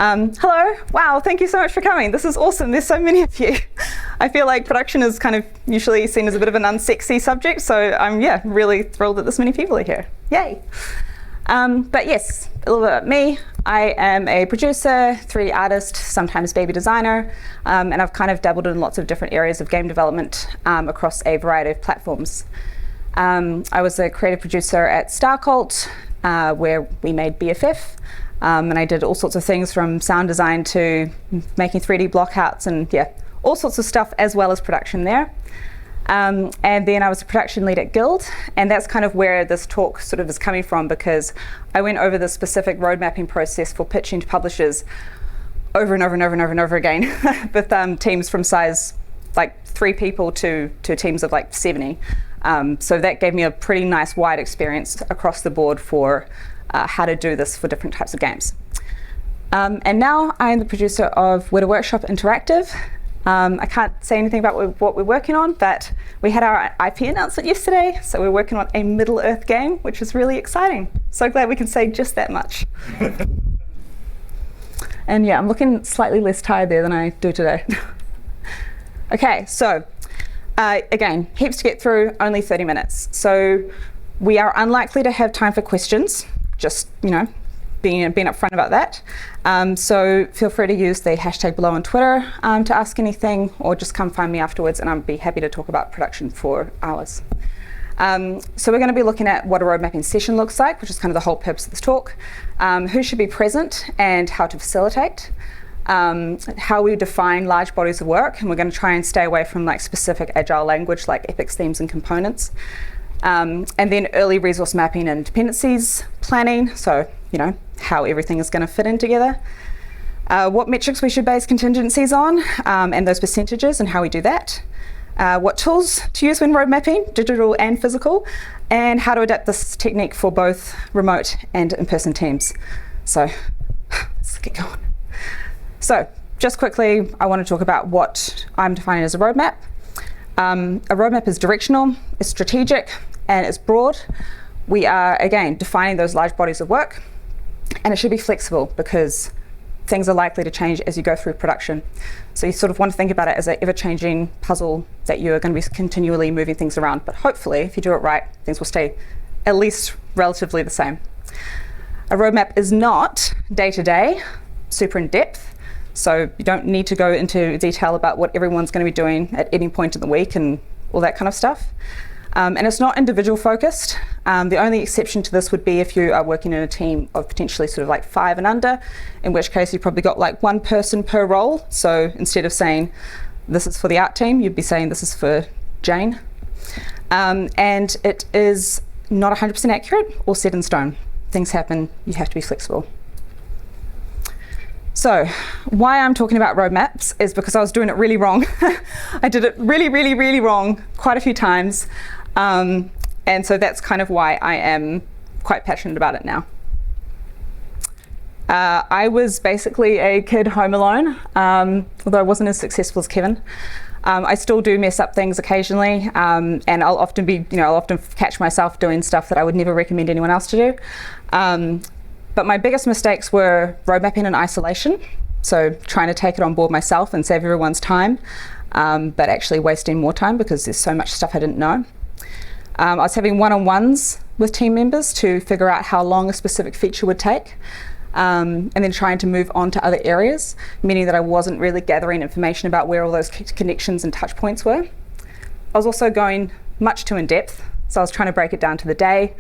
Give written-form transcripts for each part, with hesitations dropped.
Hello, wow, thank you so much for coming. This is awesome, there's so many of you. I feel like production is kind of usually seen as a bit of an unsexy subject, so I'm really thrilled that this many people are here. Yay. But yes, a little bit about me. I am a producer, 3D artist, sometimes baby designer, and I've kind of dabbled in lots of different areas of game development across a variety of platforms. I was a creative producer at StarCult, where we made BFF, and I did all sorts of things from sound design to making 3D blockouts and all sorts of stuff as well as production there. And then I was a production lead at Guild, and that's kind of where this talk sort of is coming from, because I went over the specific road mapping process for pitching to publishers over and over and over and over and over again with teams from size like 3 people to teams of like 70. So that gave me a pretty nice wide experience across the board for how to do this for different types of games. And now I'm the producer of Weta Workshop Interactive. I can't say anything about what we're working on, but we had our IP announcement yesterday, so we're working on a Middle-earth game, which is really exciting. So glad we can say just that much. And I'm looking slightly less tired there than I do today. Okay, so again, heaps to get through, only 30 minutes. So we are unlikely to have time for questions, just, being upfront about that. So feel free to use the hashtag below on Twitter to ask anything, or just come find me afterwards and I'll be happy to talk about production for hours. So we're going to be looking at what a road mapping session looks like, which is kind of the whole purpose of this talk, who should be present and how to facilitate, how we define large bodies of work, and we're going to try and stay away from like specific agile language like epics, themes and components, and then early resource mapping and dependencies planning, so how everything is going to fit in together, what metrics we should base contingencies on, and those percentages and how we do that, what tools to use when road mapping, digital and physical, and how to adapt this technique for both remote and in-person teams. So let's get going. So just quickly, I want to talk about what I'm defining as a roadmap. A roadmap is directional, it's strategic, and it's broad. We are, again, defining those large bodies of work, and it should be flexible because things are likely to change as you go through production. So you sort of want to think about it as an ever-changing puzzle that you're going to be continually moving things around. But hopefully, if you do it right, things will stay at least relatively the same. A roadmap is not day-to-day, super in-depth. So you don't need to go into detail about what everyone's going to be doing at any point in the week and all that kind of stuff. And it's not individual focused. The only exception to this would be if you are working in a team of potentially sort of like 5 and under, in which case you've probably got like 1 person per role. So instead of saying this is for the art team, you'd be saying this is for Jane. And it is not 100% accurate or set in stone. Things happen, you have to be flexible. So why I'm talking about roadmaps is because I was doing it really wrong. I did it really, really, really wrong quite a few times. And so that's kind of why I am quite passionate about it now. I was basically a kid home alone, although I wasn't as successful as Kevin. I still do mess up things occasionally, and I'll often catch myself doing stuff that I would never recommend anyone else to do. But my biggest mistakes were road mapping in isolation, so trying to take it on board myself and save everyone's time, but actually wasting more time because there's so much stuff I didn't know. I was having one-on-ones with team members to figure out how long a specific feature would take, and then trying to move on to other areas, meaning that I wasn't really gathering information about where all those connections and touch points were. I was also going much too in-depth, so I was trying to break it down to the day,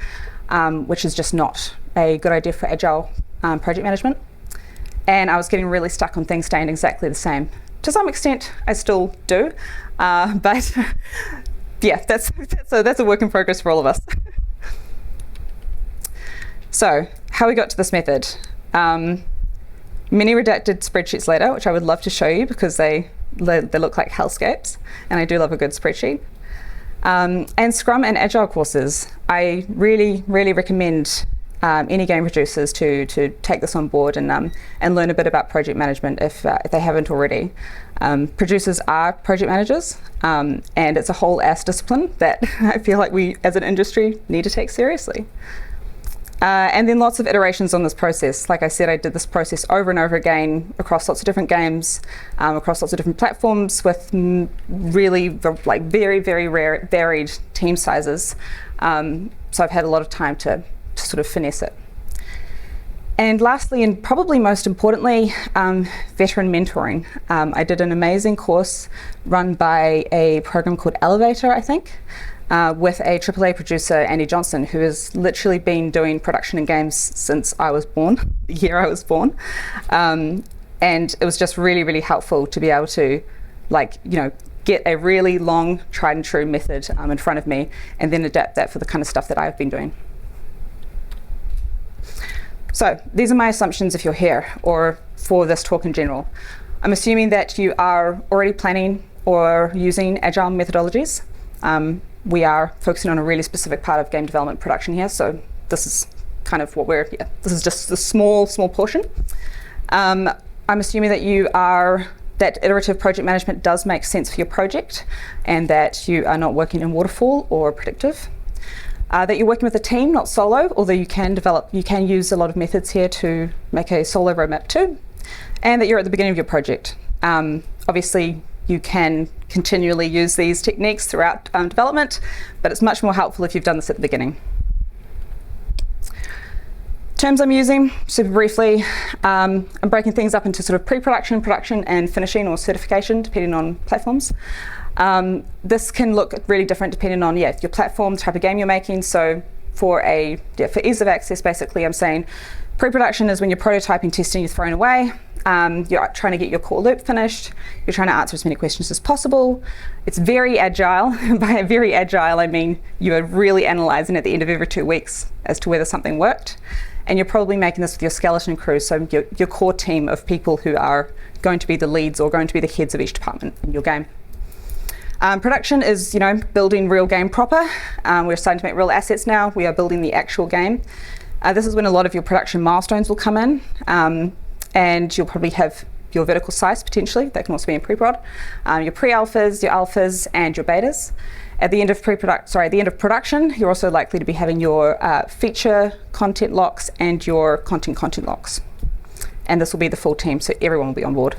which is just not a good idea for agile project management. And I was getting really stuck on things staying exactly the same. To some extent, I still do, but that's a work in progress for all of us. So how we got to this method. Many redacted spreadsheets later, which I would love to show you because they look like hellscapes, and I do love a good spreadsheet. And Scrum and Agile courses. I really, really recommend any game producers to take this on board and learn a bit about project management if they haven't already. Producers are project managers, and it's a whole ass discipline that I feel like we as an industry need to take seriously. And then lots of iterations on this process. Like I said, I did this process over and over again across lots of different games, across lots of different platforms with really like very, very varied team sizes. So I've had a lot of time to sort of finesse it. And lastly, and probably most importantly, veteran mentoring. I did an amazing course run by a program called Elevator, I think, with a AAA producer, Andy Johnson, who has literally been doing production in games since I was born, the year I was born. And it was just really, really helpful to be able to, like, you know, get a really long, tried and true method in front of me and then adapt that for the kind of stuff that I've been doing. So these are my assumptions if you're here, or for this talk in general. I'm assuming that you are already planning or using agile methodologies. We are focusing on a really specific part of game development production here, so this is kind of what this is just a small portion. I'm assuming that that iterative project management does make sense for your project and that you are not working in waterfall or predictive. That you're working with a team, not solo, although you can use a lot of methods here to make a solo roadmap too, and that you're at the beginning of your project. Obviously, you can continually use these techniques throughout development, but it's much more helpful if you've done this at the beginning. Terms I'm using, super briefly, I'm breaking things up into sort of pre-production, production, and finishing or certification, depending on platforms. This can look really different depending on your platform, the type of game you're making. So for ease of access, basically, I'm saying pre-production is when you're prototyping, testing, you're throwing away. You're trying to get your core loop finished. You're trying to answer as many questions as possible. It's very agile. By very agile, I mean you are really analysing at the end of every 2 weeks as to whether something worked. And you're probably making this with your skeleton crew, so your core team of people who are going to be the leads or going to be the heads of each department in your game. Production is, building real game proper. We're starting to make real assets now. We are building the actual game. This is when a lot of your production milestones will come in, and you'll probably have your vertical slice potentially. That can also be in pre-prod. Your pre-alphas, your alphas, and your betas. At the end of production, you're also likely to be having your feature content locks and your content locks. And this will be the full team, so everyone will be on board.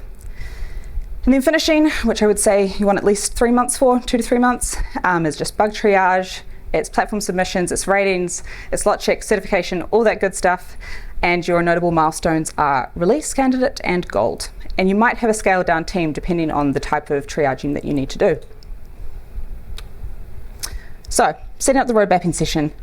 And then finishing, which I would say you want at least 3 months for, 2 to 3 months, is just bug triage, it's platform submissions, it's ratings, it's lot check, certification, all that good stuff. And your notable milestones are release, candidate, and gold. And you might have a scaled down team depending on the type of triaging that you need to do. So, setting up the road mapping session.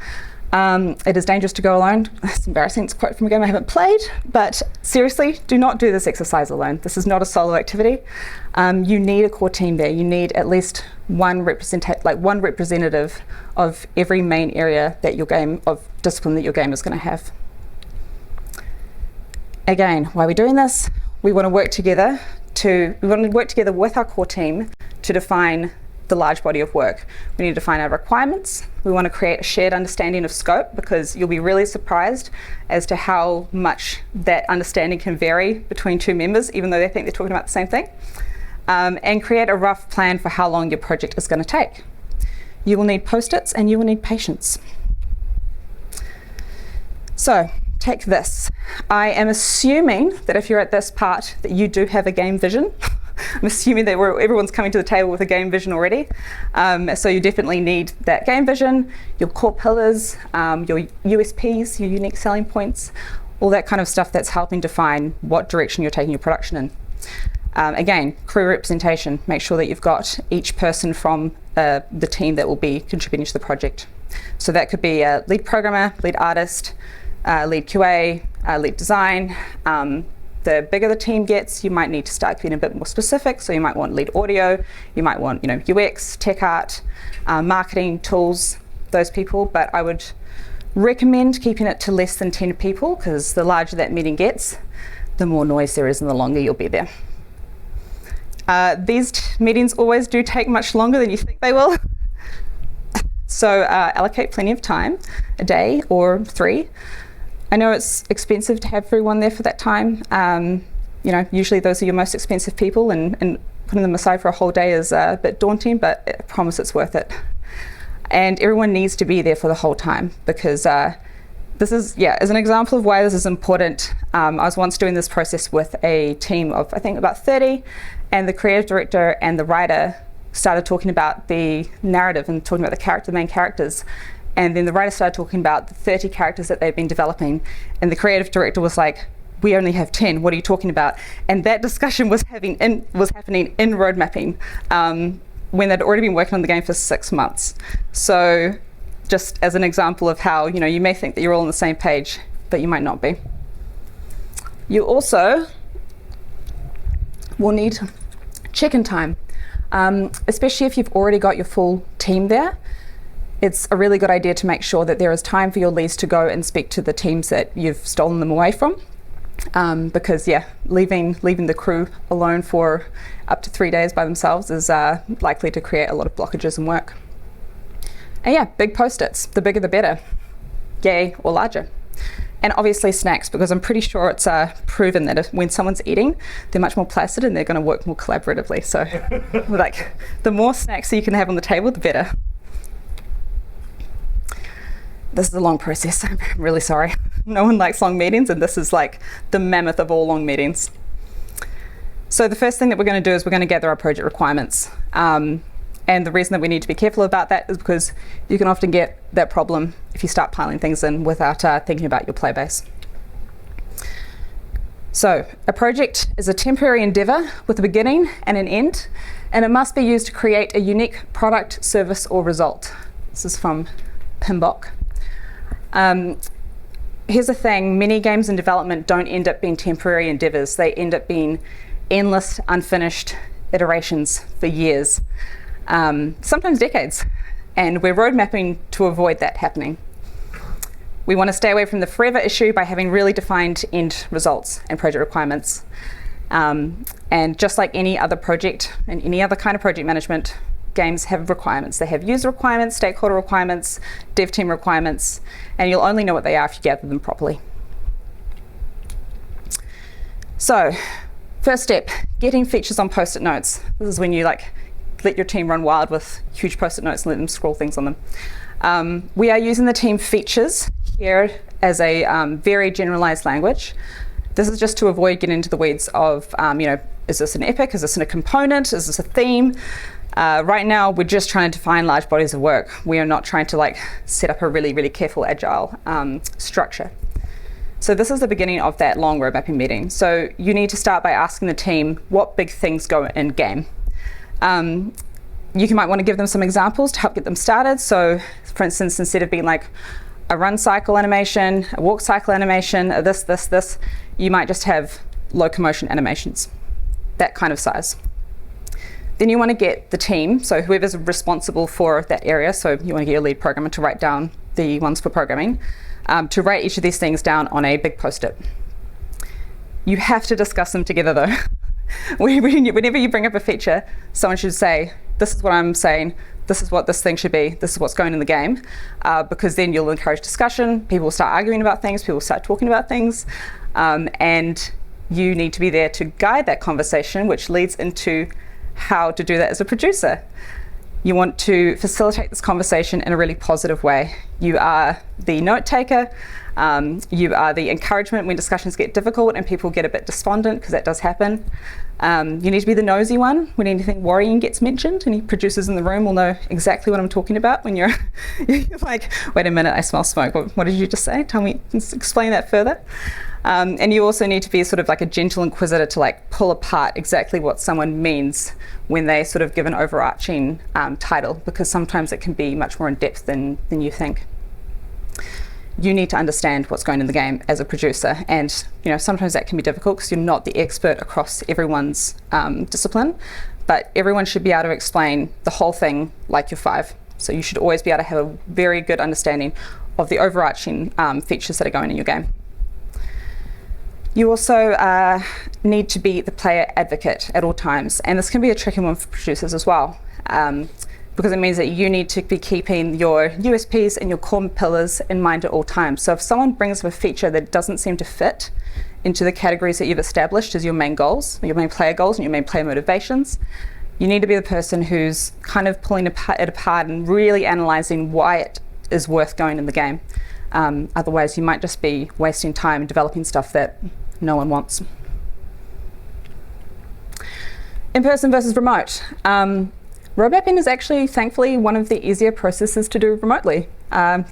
It is dangerous to go alone. It's embarrassing, it's a quote from a game I haven't played, but seriously, do not do this exercise alone. This is not a solo activity. You need a core team there. You need at least one representative of every main area that of discipline that your game is going to have. Again, why are we doing this? We want to work together with our core team to define the large body of work. We need to define our requirements. We want to create a shared understanding of scope, because you'll be really surprised as to how much that understanding can vary between two members, even though they think they're talking about the same thing. And create a rough plan for how long your project is going to take. You will need post-its and you will need patience. So, take this. I am assuming that if you're at this part that you do have a game vision. I'm assuming that everyone's coming to the table with a game vision already. So you definitely need that game vision, your core pillars, your USPs, your unique selling points, all that kind of stuff that's helping define what direction you're taking your production in. Again, crew representation. Make sure that you've got each person from the team that will be contributing to the project. So that could be a lead programmer, lead artist, lead QA, lead design. The bigger the team gets, you might need to start getting a bit more specific. So you might want lead audio, you might want UX, tech art, marketing, tools, those people. But I would recommend keeping it to less than 10 people, because the larger that meeting gets, the more noise there is and the longer you'll be there. These meetings always do take much longer than you think they will. So allocate plenty of time, a day or 3. I know it's expensive to have everyone there for that time. Usually those are your most expensive people, and putting them aside for a whole day is a bit daunting, but I promise it's worth it. And everyone needs to be there for the whole time, because this is, yeah, as an example of why this is important, I was once doing this process with a team of, I think, about 30, and the creative director and the writer started talking about the narrative and talking about the main characters. And then the writer started talking about the 30 characters that they've been developing. And the creative director was like, we only have 10, what are you talking about? And that discussion was happening in road mapping when they'd already been working on the game for 6 months. So just as an example of how, you may think that you're all on the same page, but you might not be. You also will need check-in time, especially if you've already got your full team there. It's a really good idea to make sure that there is time for your leads to go and speak to the teams that you've stolen them away from. Because leaving the crew alone for up to 3 days by themselves is likely to create a lot of blockages in work. And big post-its, the bigger the better, yay or larger. And obviously snacks, because I'm pretty sure it's proven that when someone's eating, they're much more placid and they're going to work more collaboratively. So like the more snacks that you can have on the table, the better. This is a long process, I'm really sorry. No one likes long meetings, and this is like the mammoth of all long meetings. So the first thing that we're going to do is we're going to gather our project requirements. And the reason that we need to be careful about that is because you can often get that problem if you start piling things in without thinking about your play base. So a project is a temporary endeavor with a beginning and an end, and it must be used to create a unique product, service, or result. This is from Pinbock. Here's the thing, many games in development don't end up being temporary endeavors. They end up being endless, unfinished iterations for years, sometimes decades. And we're road mapping to avoid that happening. We want to stay away from the forever issue by having really defined end results and project requirements. And just like any other project and any other kind of project management, games have requirements. They have user requirements, stakeholder requirements, dev team requirements, and you'll only know what they are if you gather them properly. So, first step, getting features on post-it notes. This is when you let your team run wild with huge post-it notes and let them scroll things on them. We are using the team features here as a very generalized language. This is just to avoid getting into the weeds of, is this an epic? Is this a component? Is this a theme? Right now, we're just trying to define large bodies of work. We are not trying to set up a really, really careful, agile structure. So this is the beginning of that long road mapping meeting. So you need to start by asking the team what big things go in game. You might want to give them some examples to help get them started. So for instance, instead of being like a run cycle animation, a walk cycle animation, a this, you might just have locomotion animations, that kind of size. Then you want to get the team, so whoever's responsible for that area, so you want to get your lead programmer to write down the ones for programming, to write each of these things down on a big post-it. You have to discuss them together though. Whenever you bring up a feature, someone should say, this is what I'm saying, this is what this thing should be, this is what's going in the game, because then you'll encourage discussion, people will start arguing about things, people will start talking about things, and you need to be there to guide that conversation, which leads into how to do that as a producer. You want to facilitate this conversation in a really positive way. You are the note taker, you are the encouragement when discussions get difficult and people get a bit despondent, because that does happen. You need to be the nosy one when anything worrying gets mentioned. Any producers in the room will know exactly what I'm talking about when you're like, wait a minute, I smell smoke. What did you just say? Tell me, explain that further. And you also need to be sort of like a gentle inquisitor to pull apart exactly what someone means when they sort of give an overarching title, because sometimes it can be much more in depth than you think. You need to understand what's going in the game as a producer, and sometimes that can be difficult because you're not the expert across everyone's discipline, but everyone should be able to explain the whole thing like you're five. So you should always be able to have a very good understanding of the overarching features that are going in your game. You also need to be the player advocate at all times, and this can be a tricky one for producers as well, because it means that you need to be keeping your USPs and your core pillars in mind at all times. So if someone brings up a feature that doesn't seem to fit into the categories that you've established as your main goals, your main player goals and your main player motivations, you need to be the person who's kind of pulling it apart and really analysing why it is worth going in the game. Otherwise, you might just be wasting time developing stuff that no one wants. In-person versus remote. Road mapping is actually, thankfully, one of the easier processes to do remotely.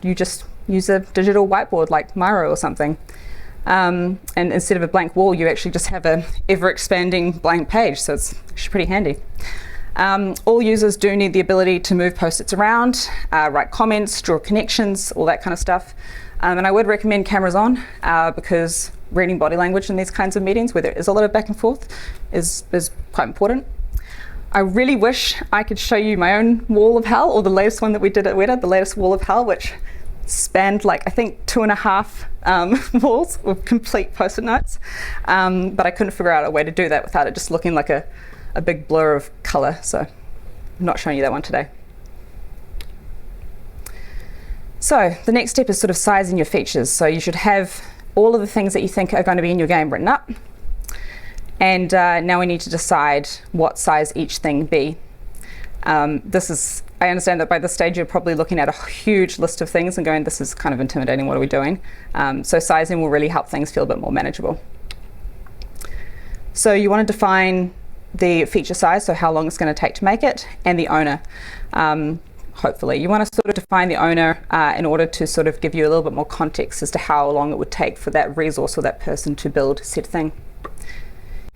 You just use a digital whiteboard like Miro or something. And instead of a blank wall, you actually just have a ever-expanding blank page, so it's actually pretty handy. All users do need the ability to move post-its around, write comments, draw connections, all that kind of stuff. And I would recommend cameras on because reading body language in these kinds of meetings where there is a lot of back and forth is quite important. I really wish I could show you my own wall of hell, or the latest one that we did at Weta, the latest wall of hell, which spanned like I think 2.5 walls with complete post-it notes. But I couldn't figure out a way to do that without it just looking like a big blur of color, so I'm not showing you that one today. So the next step is sort of sizing your features. So you should have all of the things that you think are going to be in your game written up. And now we need to decide what size each thing be. I understand that by this stage you're probably looking at a huge list of things and going, this is kind of intimidating, what are we doing? So sizing will really help things feel a bit more manageable. So you want to define the feature size, so how long it's going to take to make it, and the owner. Hopefully. You want to sort of define the owner in order to sort of give you a little bit more context as to how long it would take for that resource or that person to build said thing.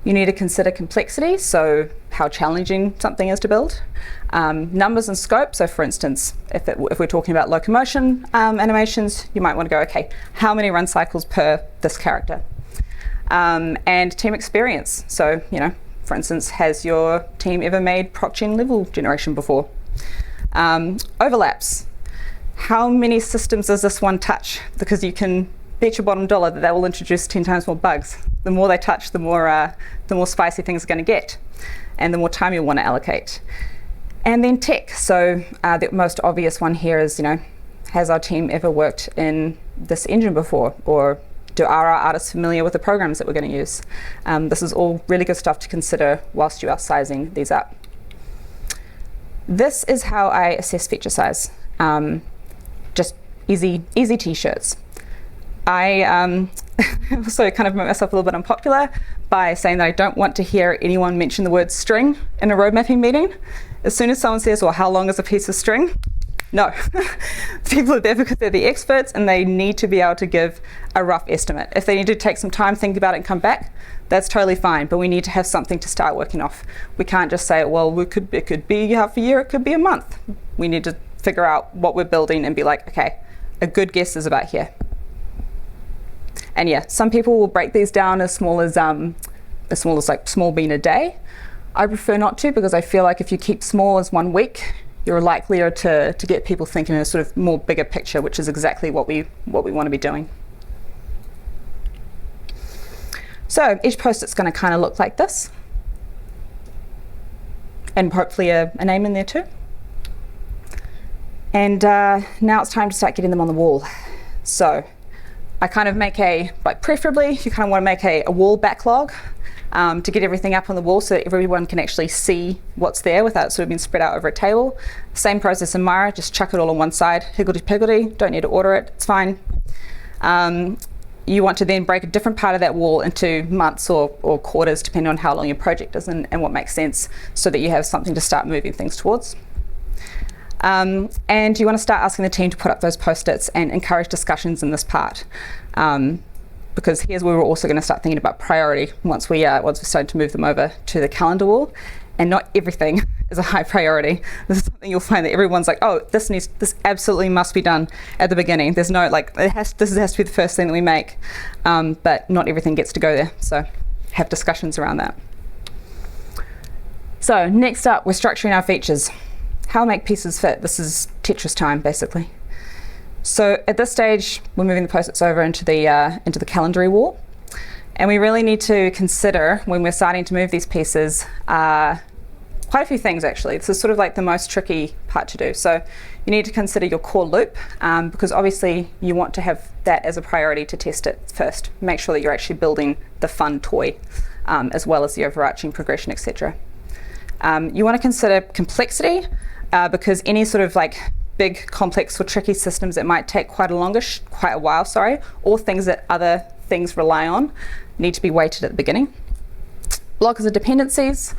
You need to consider complexity, so how challenging something is to build. Numbers and scope, so for instance, if we're talking about locomotion animations, you might want to go, okay, how many run cycles per this character? And team experience, so, you know, for instance, has your team ever made proc-gen level generation before? Overlaps. How many systems does this one touch? Because you can bet your bottom dollar that they will introduce 10 times more bugs. The more they touch, the more spicy things are going to get, and the more time you'll want to allocate. And then tech. So the most obvious one here is, you know, has our team ever worked in this engine before? Or are our artists familiar with the programs that we're going to use? This is all really good stuff to consider whilst you are sizing these up. This is how I assess feature size. Just easy t-shirts. I also kind of made myself a little bit unpopular by saying that I don't want to hear anyone mention the word string in a road mapping meeting. As soon as someone says, well, how long is a piece of string? No. People are there because they're the experts and they need to be able to give a rough estimate. If they need to take some time, think about it and come back, that's totally fine, but we need to have something to start working off. We can't just say, well, it could be half a year, it could be a month. We need to figure out what we're building and be like, okay, a good guess is about here. And yeah, some people will break these down as small as like small bean a day. I prefer not to, because I feel like if you keep small as 1 week, you're likelier to get people thinking in a sort of more bigger picture, which is exactly what we want to be doing. So each post-it's going to kind of look like this, and hopefully a name in there too. And now it's time to start getting them on the wall. So I kind of make preferably you kind of want to make a wall backlog to get everything up on the wall so that everyone can actually see what's there without sort of being spread out over a table. Same process in Mara, just chuck it all on one side, higgledy-piggledy, don't need to order it, it's fine. You want to then break a different part of that wall into months or quarters, depending on how long your project is and what makes sense, so that you have something to start moving things towards. And you want to start asking the team to put up those post-its and encourage discussions in this part. Because here's where we're also going to start thinking about priority once we start to move them over to the calendar wall. And not everything is a high priority. This is something you'll find that everyone's like, oh, this absolutely must be done at the beginning. There's no like, this has to be the first thing that we make, but not everything gets to go there. So have discussions around that. So next up, we're structuring our features. How make pieces fit? This is Tetris time, basically. So at this stage, we're moving the post-its over into the calendary wall. And we really need to consider, when we're starting to move these pieces, quite a few things actually. This is sort of like the most tricky part to do. So you need to consider your core loop, because obviously you want to have that as a priority to test it first. Make sure that you're actually building the fun toy, as well as the overarching progression, etc. You want to consider complexity, because any sort of like big, complex or tricky systems that might take quite a while, or things that other things rely on need to be weighted at the beginning. Blockers of dependencies.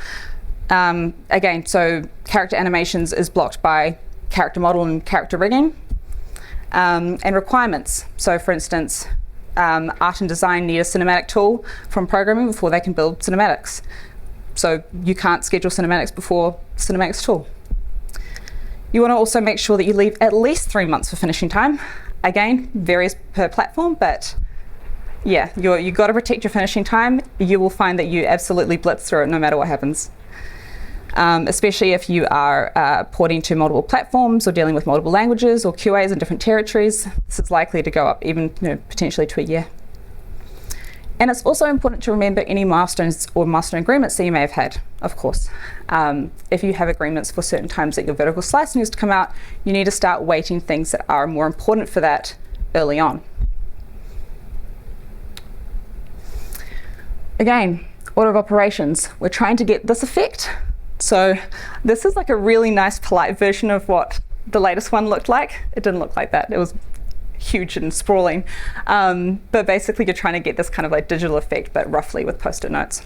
Again, so character animations is blocked by character model and character rigging. And requirements. So for instance, art and design need a cinematic tool from programming before they can build cinematics. So you can't schedule cinematics before cinematics tool. You want to also make sure that you leave at least 3 months for finishing time. Again, varies per platform, but yeah, you've got to protect your finishing time. You will find that you absolutely blitz through it no matter what happens. Especially if you are porting to multiple platforms or dealing with multiple languages or QAs in different territories, this is likely to go up even potentially to a year. And it's also important to remember any milestones or milestone agreements that you may have had, of course. If you have agreements for certain times that your vertical slice needs to come out, you need to start weighting things that are more important for that early on. Again, order of operations. We're trying to get this effect. So this is like a really nice, polite version of what the latest one looked like. It didn't look like that. It was huge and sprawling. But basically you're trying to get this kind of like digital effect, but roughly with post-it notes.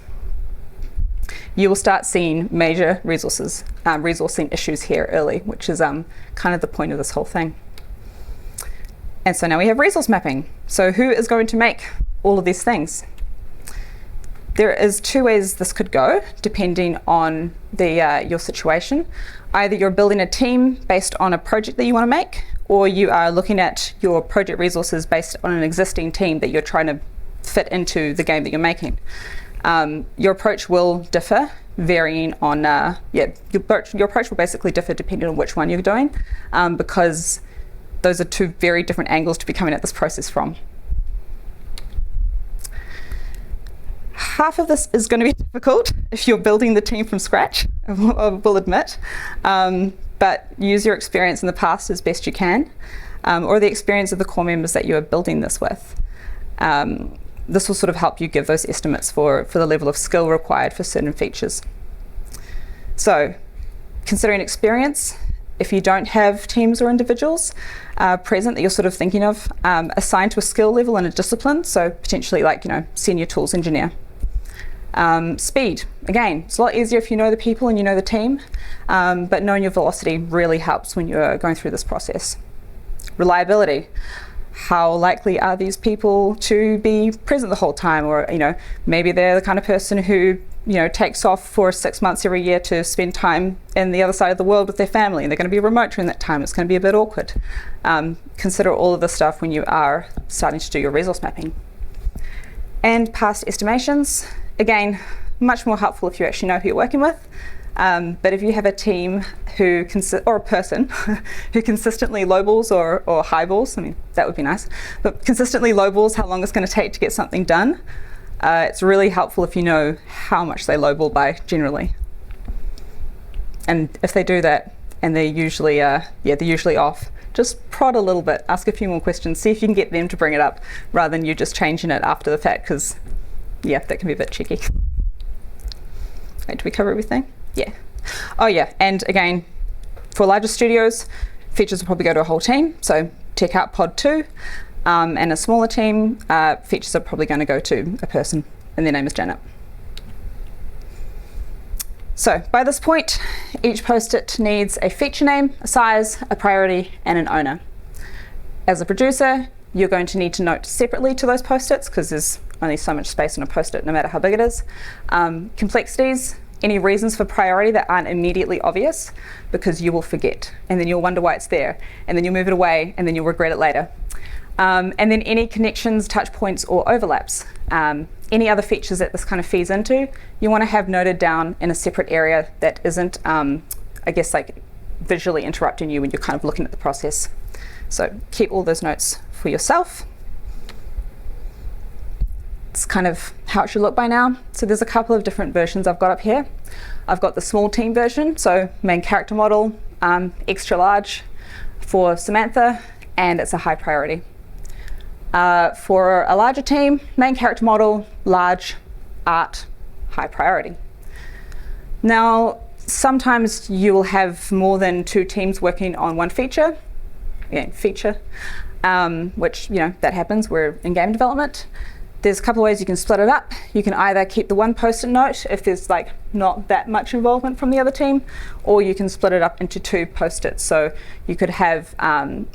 You will start seeing major resourcing issues here early, which is kind of the point of this whole thing. And so now we have resource mapping. So who is going to make all of these things? There is 2 ways this could go, depending on your situation. Either you're building a team based on a project that you want to make, or you are looking at your project resources based on an existing team that you're trying to fit into the game that you're making. Your approach will differ, varying on, your approach will basically differ depending on which one you're doing, because those are 2 very different angles to be coming at this process from. Half of this is going to be difficult if you're building the team from scratch, I will admit, but use your experience in the past as best you can, or the experience of the core members that you are building this with. This will sort of help you give those estimates for the level of skill required for certain features. So, considering experience, if you don't have teams or individuals present that you're sort of thinking of, assign to a skill level and a discipline, so potentially like, senior tools engineer. Speed, again, it's a lot easier if you know the people and you know the team, but knowing your velocity really helps when you're going through this process. Reliability, how likely are these people to be present the whole time, or maybe they're the kind of person who takes off for 6 months every year to spend time in the other side of the world with their family, and they're going to be remote during that time. It's going to be a bit awkward. Consider all of this stuff when you are starting to do your resource mapping. And past estimations, again, much more helpful if you actually know who you're working with. But if you have a team or a person who consistently lowballs or highballs, that would be nice, but consistently lowballs how long it's going to take to get something done, it's really helpful if you know how much they lowball by generally. And if they do that and they're usually off, just prod a little bit, ask a few more questions, see if you can get them to bring it up rather than you just changing it after the fact, because that can be a bit cheeky. Wait, did we cover everything? Yeah. Oh yeah, and again, for larger studios, features will probably go to a whole team, so check out pod 2. And a smaller team, features are probably going to go to a person, and their name is Janet. So by this point, each post-it needs a feature name, a size, a priority, and an owner. As a producer, you're going to need to note separately to those post-its, because there's only so much space on a post-it, no matter how big it is. Complexities, any reasons for priority that aren't immediately obvious, because you will forget, and then you'll wonder why it's there, and then you'll move it away, and then you'll regret it later. And then any connections, touch points, or overlaps. Any other features that this kind of feeds into, you want to have noted down in a separate area that isn't, visually interrupting you when you're kind of looking at the process. So keep all those notes for yourself. It's kind of how it should look by now. So there's a couple of different versions I've got up here. I've got the small team version, so main character model, extra large for Samantha, and it's a high priority. For a larger team, main character model, large, art, high priority. Now, Sometimes you will have more than 2 teams working on one feature, which, that happens. We're in game development. There's a couple of ways you can split it up. You can either keep the one post-it note if there's not that much involvement from the other team, or you can split it up into 2 post-its. So you could have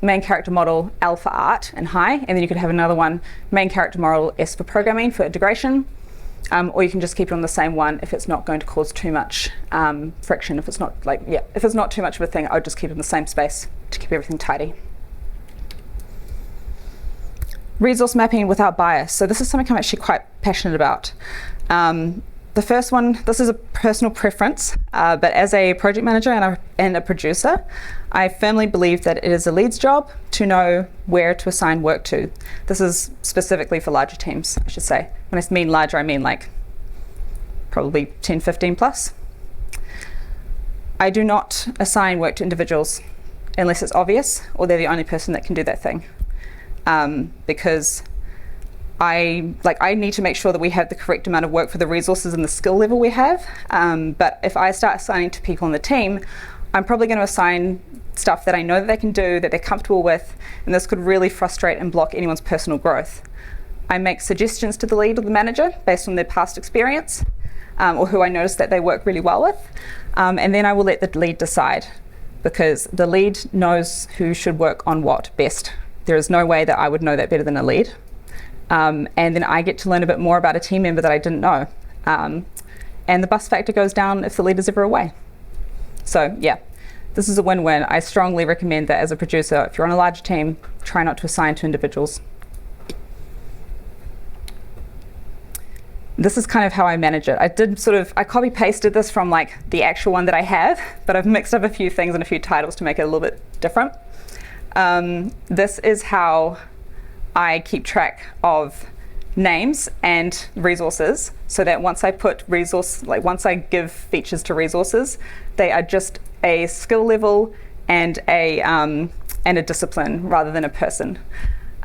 main character model L for art and high, and then you could have another one, main character model S for programming for integration, or you can just keep it on the same one if it's not going to cause too much friction. If it's not if it's not too much of a thing, I would just keep it in the same space to keep everything tidy. Resource mapping without bias. So this is something I'm actually quite passionate about. The first one, this is a personal preference, but as a project manager and a producer, I firmly believe that it is a lead's job to know where to assign work to. This is specifically for larger teams, I should say. When I mean larger, I mean probably 10, 15 plus. I do not assign work to individuals unless it's obvious or they're the only person that can do that thing. Because I need to make sure that we have the correct amount of work for the resources and the skill level we have. But if I start assigning to people on the team, I'm probably going to assign stuff that I know that they can do, that they're comfortable with, and this could really frustrate and block anyone's personal growth. I make suggestions to the lead or the manager based on their past experience, or who I notice that they work really well with, and then I will let the lead decide, because the lead knows who should work on what best. There is no way that I would know that better than a lead. And then I get to learn a bit more about a team member that I didn't know. And the bust factor goes down if the lead is ever away. So yeah, this is a win-win. I strongly recommend that as a producer, if you're on a large team, try not to assign to individuals. This is kind of how I manage it. I copy-pasted this from the actual one that I have, but I've mixed up a few things and a few titles to make it a little bit different. This is how I keep track of names and resources, so that once I put once I give features to resources, they are just a skill level and a discipline rather than a person.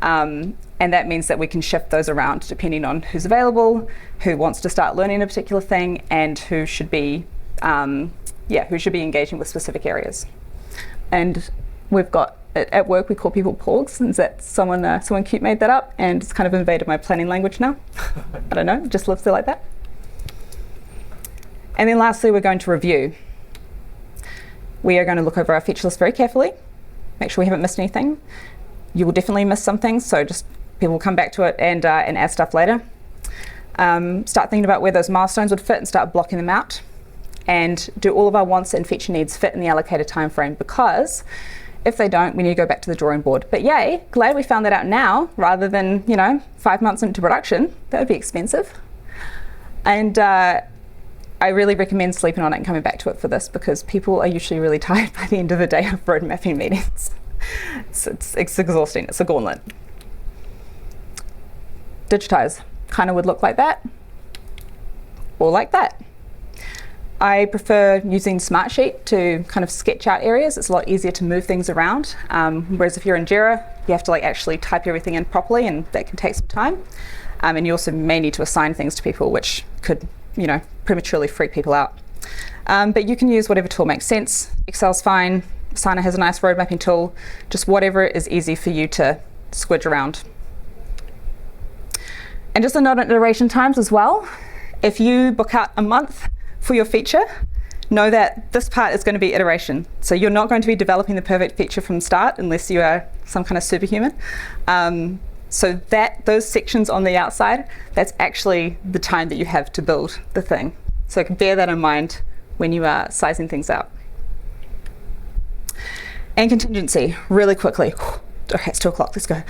And that means that we can shift those around depending on who's available, who wants to start learning a particular thing, and who should be engaging with specific areas. And we've got at work, we call people porgs, and that someone cute made that up, and it's kind of invaded my planning language now. I don't know, it just lives there like that. And then lastly, we're going to review. We are going to look over our feature list very carefully, make sure we haven't missed anything. You will definitely miss some things, so just people will come back to it and add stuff later. Start thinking about where those milestones would fit and start blocking them out. And do all of our wants and feature needs fit in the allocated time frame? Because if they don't, we need to go back to the drawing board. But yay, glad we found that out now rather than 5 months into production. That would be expensive. And I really recommend sleeping on it and coming back to it for this, because people are usually really tired by the end of the day of road mapping meetings. It's exhausting. It's a gauntlet. Digitize kind of would look like that, or like that. I prefer using Smartsheet to kind of sketch out areas. It's a lot easier to move things around. Whereas if you're in Jira, you have to actually type everything in properly, and that can take some time. And you also may need to assign things to people, which could, prematurely freak people out. But you can use whatever tool makes sense. Excel's fine. Asana has a nice road mapping tool. Just whatever is easy for you to squidge around. And just a note on iteration times as well. If you book out a month for your feature, know that this part is going to be iteration. So you're not going to be developing the perfect feature from start unless you are some kind of superhuman. So those sections on the outside, that's actually the time that you have to build the thing. So bear that in mind when you are sizing things out. And contingency, really quickly. Okay, it's 2 o'clock, let's go.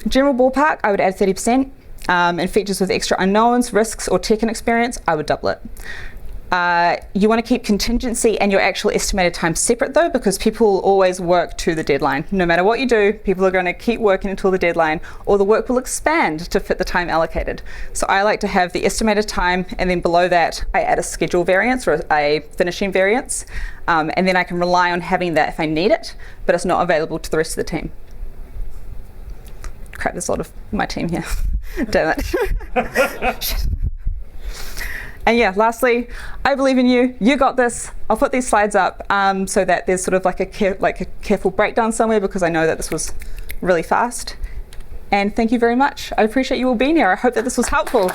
General ballpark, I would add 30%. And features with extra unknowns, risks, or tech inexperience, I would double it. You want to keep contingency and your actual estimated time separate though, because people will always work to the deadline. No matter what you do, people are going to keep working until the deadline, or the work will expand to fit the time allocated. So I like to have the estimated time, and then below that I add a schedule variance or a finishing variance, and then I can rely on having that if I need it, but it's not available to the rest of the team. Crap, there's a lot of my team here. Damn it. And yeah, lastly, I believe in you. You got this. I'll put these slides up so that there's sort of like a careful breakdown somewhere, because I know that this was really fast. And thank you very much. I appreciate you all being here. I hope that this was helpful.